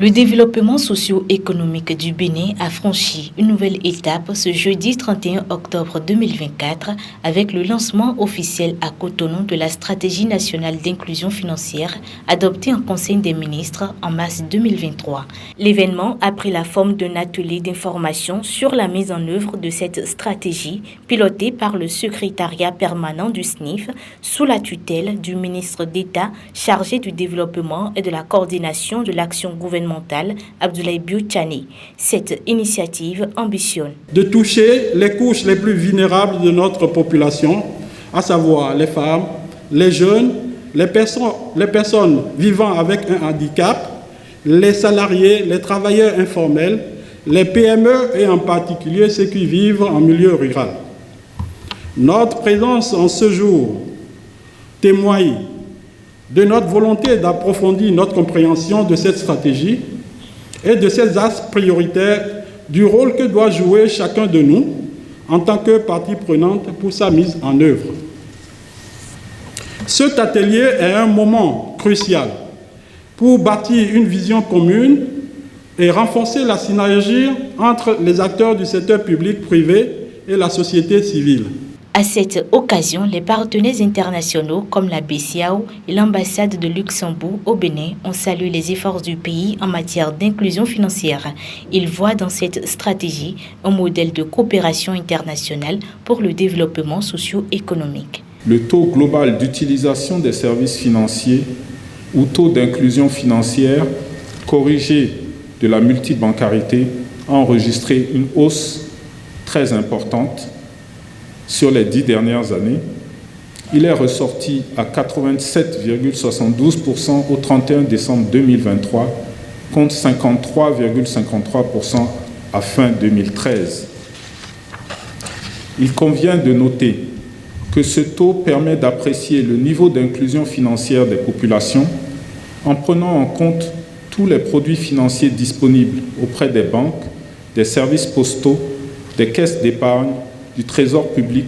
Le développement socio-économique du Bénin a franchi une nouvelle étape ce jeudi 31 octobre 2024 avec le lancement officiel à Cotonou de la stratégie nationale d'inclusion financière adoptée en Conseil des ministres en mars 2023. L'événement a pris la forme d'un atelier d'information sur la mise en œuvre de cette stratégie piloté par le secrétariat permanent du SNIF sous la tutelle du ministre d'État chargé du développement et de la coordination de l'action gouvernementale Abdoulaye Biou-Tchani. Cette initiative ambitionne de toucher les couches les plus vulnérables de notre population, à savoir les femmes, les jeunes, les personnes vivant avec un handicap, les salariés, les travailleurs informels, les PME et en particulier ceux qui vivent en milieu rural. Notre présence en ce jour témoigne de notre volonté d'approfondir notre compréhension de cette stratégie et de ses axes prioritaires du rôle que doit jouer chacun de nous en tant que partie prenante pour sa mise en œuvre. Cet atelier est un moment crucial pour bâtir une vision commune et renforcer la synergie entre les acteurs du secteur public, privé et la société civile. À cette occasion, les partenaires internationaux comme la BCEAO et l'ambassade de Luxembourg au Bénin ont salué les efforts du pays en matière d'inclusion financière. Ils voient dans cette stratégie un modèle de coopération internationale pour le développement socio-économique. Le taux global d'utilisation des services financiers ou taux d'inclusion financière corrigé de la multibancarité a enregistré une hausse très importante sur les 10 dernières années. Il est ressorti à 87,72% au 31 décembre 2023 contre 53,53% à fin 2013. Il convient de noter que ce taux permet d'apprécier le niveau d'inclusion financière des populations en prenant en compte tous les produits financiers disponibles auprès des banques, des services postaux, des caisses d'épargne, du Trésor public,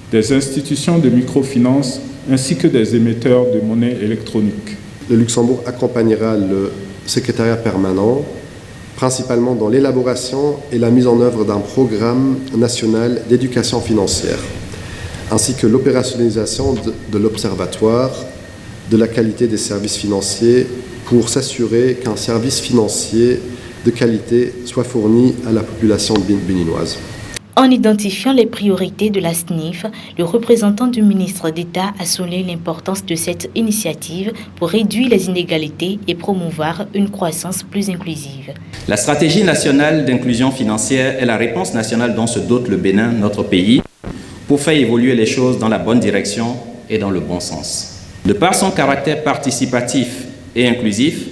des institutions de microfinance ainsi que des émetteurs de monnaie électronique. Le Luxembourg accompagnera le secrétariat permanent principalement dans l'élaboration et la mise en œuvre d'un programme national d'éducation financière ainsi que l'opérationnalisation de l'Observatoire de la qualité des services financiers pour s'assurer qu'un service financier de qualité soit fourni à la population béninoise. En identifiant les priorités de la SNIF, le représentant du ministre d'État a souligné l'importance de cette initiative pour réduire les inégalités et promouvoir une croissance plus inclusive. La stratégie nationale d'inclusion financière est la réponse nationale dont se dote le Bénin, notre pays, pour faire évoluer les choses dans la bonne direction et dans le bon sens. De par son caractère participatif et inclusif,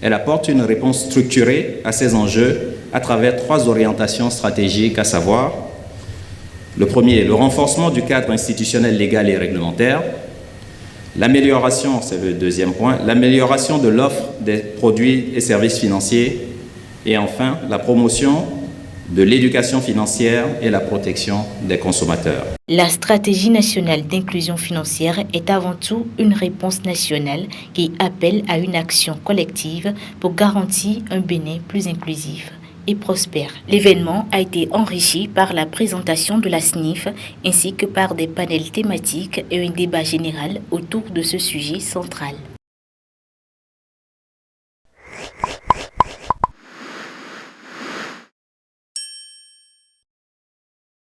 elle apporte une réponse structurée à ces enjeux à travers 3 orientations stratégiques, à savoir le premier, le renforcement du cadre institutionnel, légal et réglementaire, l'amélioration, c'est le deuxième point, l'amélioration de l'offre des produits et services financiers et enfin la promotion de l'éducation financière et la protection des consommateurs. La stratégie nationale d'inclusion financière est avant tout une réponse nationale qui appelle à une action collective pour garantir un Bénin plus inclusif et prospère. L'événement a été enrichi par la présentation de la SNIF ainsi que par des panels thématiques et un débat général autour de ce sujet central.